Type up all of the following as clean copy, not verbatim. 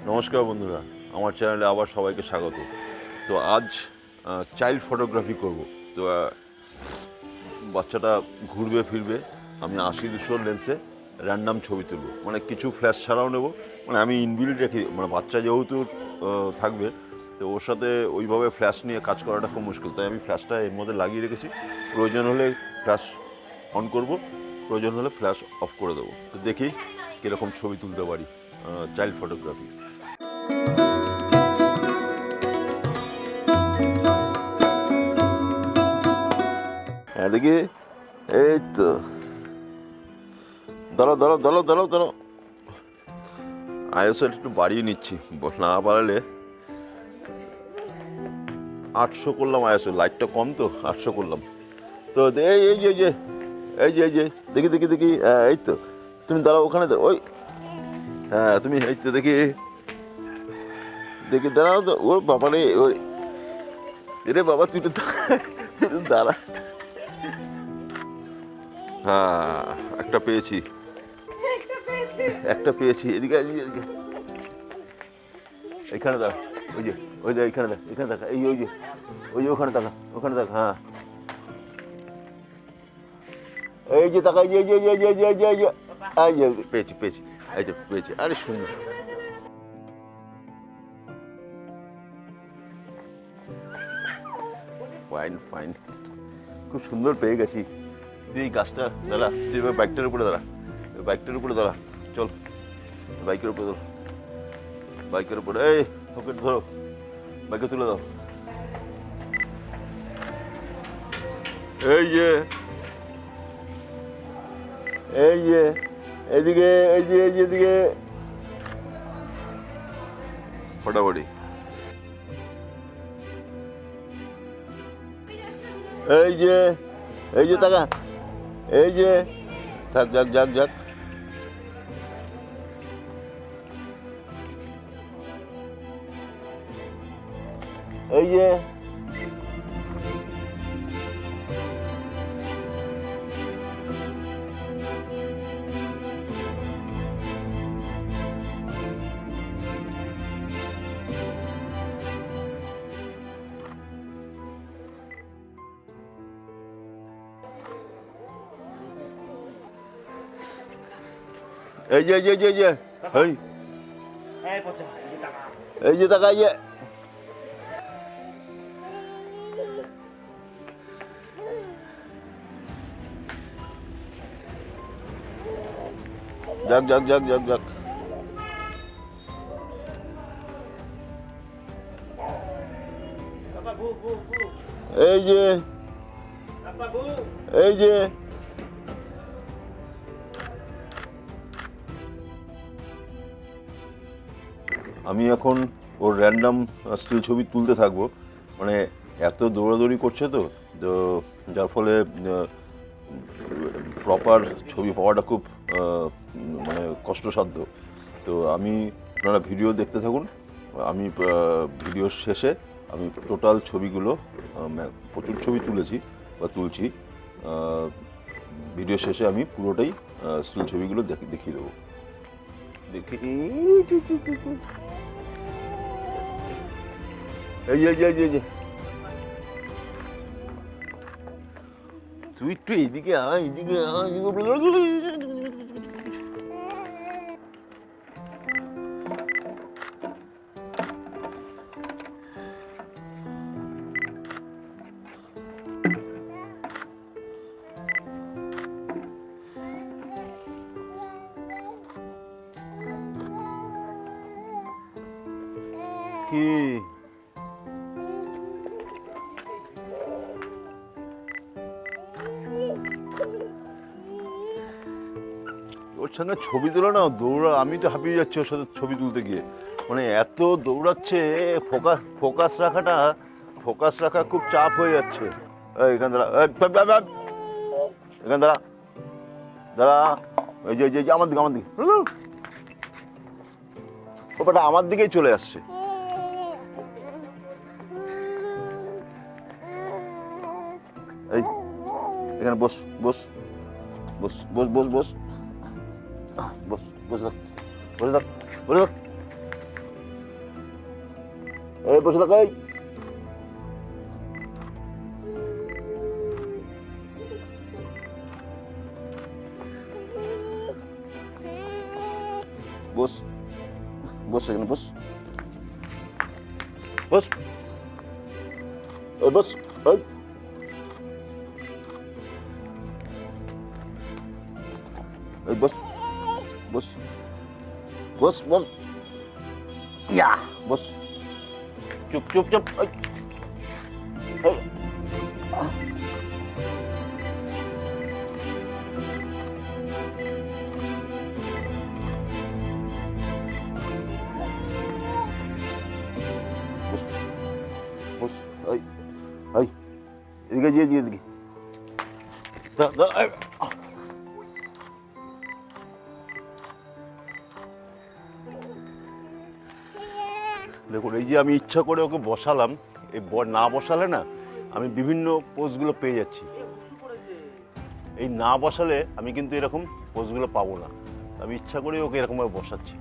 নমস্কার বন্ধুরা, আমার চ্যানেলে আবার সবাইকে স্বাগত। তো আজ চাইল্ড ফটোগ্রাফি করব। তো বাচ্চাটা ঘুরবে ফিরবে, আমি 80-200 লেন্সে র্যান্ডাম ছবি তুলব, মানে কিছু ফ্ল্যাশ ছাড়াও নেব। মানে আমি ইনবিল্ড রেখে, মানে বাচ্চা যেহেতু থাকবে, তো ওর সাথে ওইভাবে ফ্ল্যাশ নিয়ে কাজ করাটা খুব মুশকিল, তাই আমি ফ্ল্যাশটা এর মধ্যে লাগিয়ে রেখেছি। প্রয়োজন হলে ফ্ল্যাশ অন করব, প্রয়োজন হলে ফ্ল্যাশ অফ করে দেবো। তো দেখি কীরকম ছবি তুলতে পারি চাইল্ড ফটোগ্রাফি। হ্যাঁ দেখি, এই তো দাঁড়াও। আইএসও একটু বাড়িয়ে নিচ্ছি, না বাড়ালে 800 করলাম। আইএসও লাইটটা কম তো 800 করলাম। তো এই যে দেখি, এই তো তুমি দাঁড়াও ওখানে, ওই হ্যাঁ তুমি এই তো দেখি দাঁড়াও তো। ওর বাবা রে, ওই রে বাবা, তুই তো দাঁড়া। হ্যাঁ একটা পেয়েছি। এদিকে এখানে দাঁড়া, ওই যে এখানে দেখা, ওই যে ওখানে দেখা, হ্যাঁ এই যে দেখা, পেয়েছি, এই যে পেয়েছি। আরে সুন্দর, ফাইন, খুব সুন্দর পেয়ে গেছি। তুই এই গাছটা দাঁড়া, তুই এবার বাইকটার উপরে দাঁড়া, চল বাইকের উপরে, এই পকেট ধরো, বাইকে তুলে দাও। এই যে এদিকে, এদিকে ফটাফটি। এই যে টাকা, এই যে থাক, যাক। এই যে টাকা, যাক। এই যে আমি এখন ওর র্যান্ডাম স্টিল ছবি তুলতে থাকবো। মানে এত দৌড়াদৌড়ি করছে তো যার ফলে প্রপার ছবি পাওয়াটা খুব মানে কষ্টসাধ্য। তো আপনারা ভিডিও দেখতে থাকুন। আমি ভিডিওর শেষে আমি টোটাল ছবিগুলো, প্রচুর ছবি তুলছি, ভিডিও শেষে আমি পুরোটাই স্টিল ছবিগুলো দেখিয়ে দেবো। এই যে তুই একটু এইদিকে আয়, কি ওর সঙ্গে ছবি তোলা না, আমি তো হাঁপিয়ে যাচ্ছি ওর সাথে ছবি তুলতে গিয়ে। মানে এত দৌড়াচ্ছে, ফোকাস রাখা খুব চাপ হয়ে যাচ্ছে। এখানে দাঁড়া, এই যে আমার দিকে ওটা আমার দিকেই চলে আসছে। এই এখানে বস এই বসে থাক, এই বস, বস এখানে বস, বস, এই বস, এই এই বস, বস, বস, বস, ইয়া বস, চুপ চুপ চুপ, এই এই বস, এই এই এদিকে যে এদিকে দেখুন, এই যে আমি ইচ্ছা করে ওকে বসালাম, এই না বসালে না আমি বিভিন্ন পোজগুলো পেয়ে যাচ্ছি। এই না বসালে আমি কিন্তু এরকম পোজগুলো পাবো না। আমি ইচ্ছা করে ওকে এরকমভাবে বসাচ্ছি।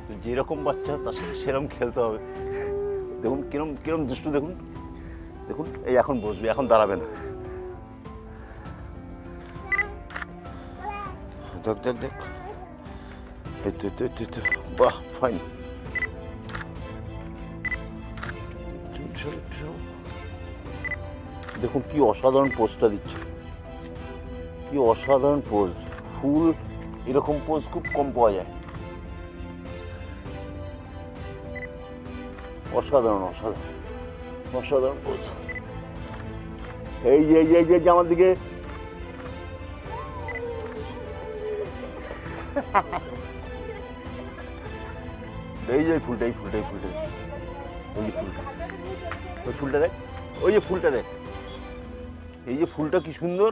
তো যেরকম বাচ্চা তার সাথে সেরকম খেলতে হবে। দেখুন কিরম কিরম দুষ্টু, দেখুন দেখুন, এই এখন বসবে, এখন দাঁড়াবে না। দেখ দেখ দেখ, এই তো বাহ, ফাইন। দেখুন কি অসাধারণ পোজটা দিচ্ছে, কি অসাধারণ পোজ। ফুল এরকম পোজ খুব কম পাওয়া যায়। অসাধারণ অসাধারণ অসাধারণ পোজ। এই যে এই যে আমার দিকে, এই যে ফুলটা, এই ফুলটা, এই ফুলটা, এই যে ফুলটা, ওই ফুলটা দেখ, ওই যে ফুলটা দেখ, এই যে ফুলটা কি সুন্দর।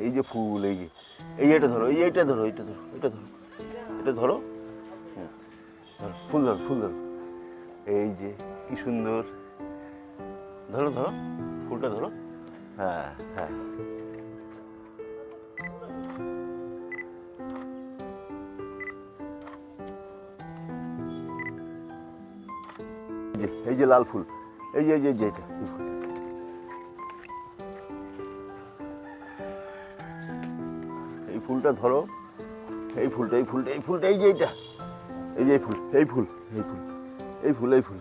এই যে ফুল, এই যে এইটা ধরো, এইটা ধরো, এইটা ধরো, এটা ধরো, এটা ধরো, ফুল ধরো, ফুল ধরো, এই যে কি সুন্দর। ধরো ধরো, ফুলটা ধরো, হ্যাঁ হ্যাঁ। এই যে লাল ফুল, এই যে এটা এই ফুলটা ধরো, এই ফুলটা, এই ফুলটা, এই ফুলটা, এই যে এইটা, এই যে এই ফুল, এই ফুল, এই ফুল, এই ফুল, এই ফুল।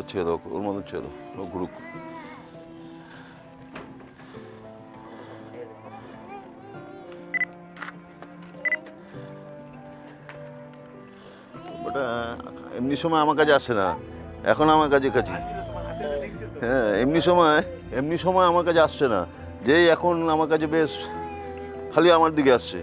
ছেড়ে দাও, ওর মতন ছেড়ে দাও, ও ঘুরুক। ওটা এমনি সময় আমার কাছে আসে না, এখন আমার কাছে কাছে। হ্যাঁ, এমনি সময় আমার কাছে আসছে না, যে এখন আমার কাছে বেশ খালি আমার দিকে আসছে।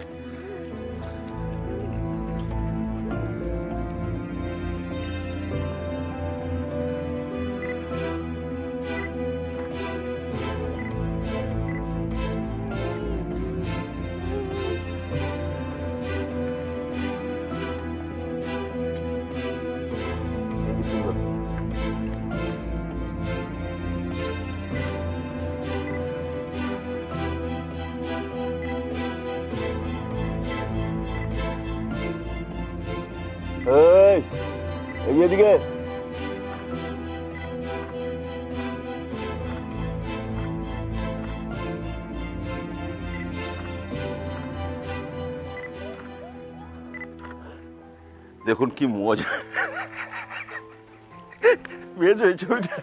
এই এদিকে, দেখুন কি মজা, বেশ হয়েছে ওইটা।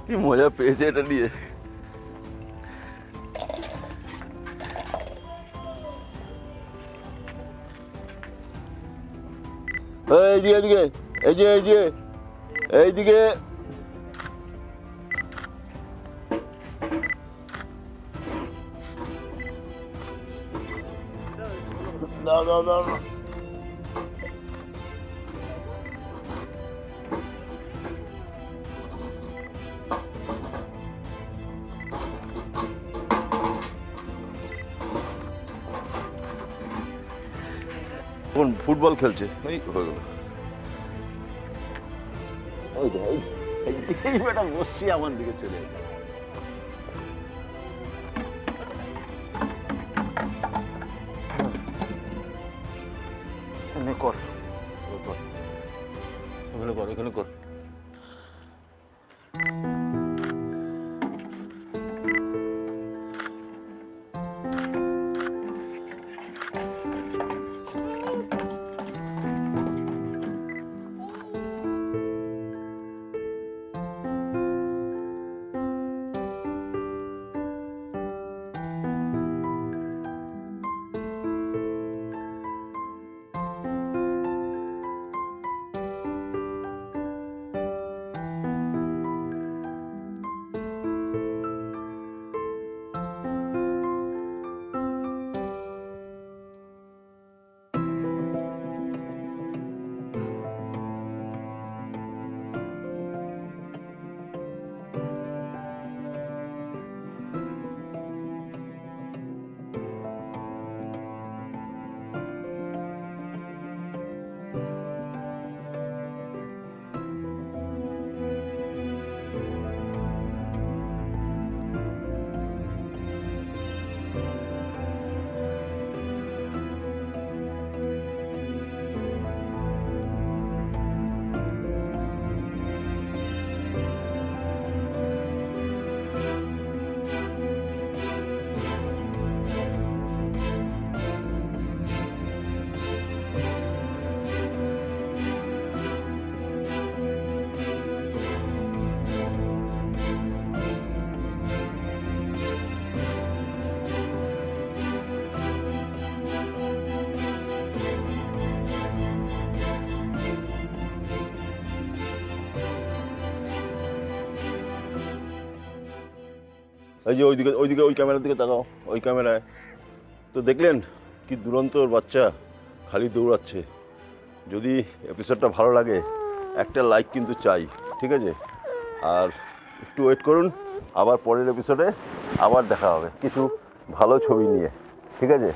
কি মজা পেয়েছে এটা নিয়ে। এইদিকে, এইদিকে দাও। এখন ফুটবল খেলছে, এই হয়ে গেল। ওই তো এই বেটা বসছি আমার দিকে চলে যাবে। কর এখানে কর, এখানে কর। এই যে ওইদিকে ওইদিকে ওই ক্যামেরার দিকে তাকাও, ওই ক্যামেরায় তো দেখলেন কি দুরন্ত বাচ্চা, খালি দৌড়াচ্ছে। যদি এপিসোডটা ভালো লাগে একটা লাইক কিন্তু চাই, ঠিক আছে? আর একটু ওয়েট করুন, আবার পরের এপিসোডে আবার দেখা হবে কিছু ভালো ছবি নিয়ে, ঠিক আছে?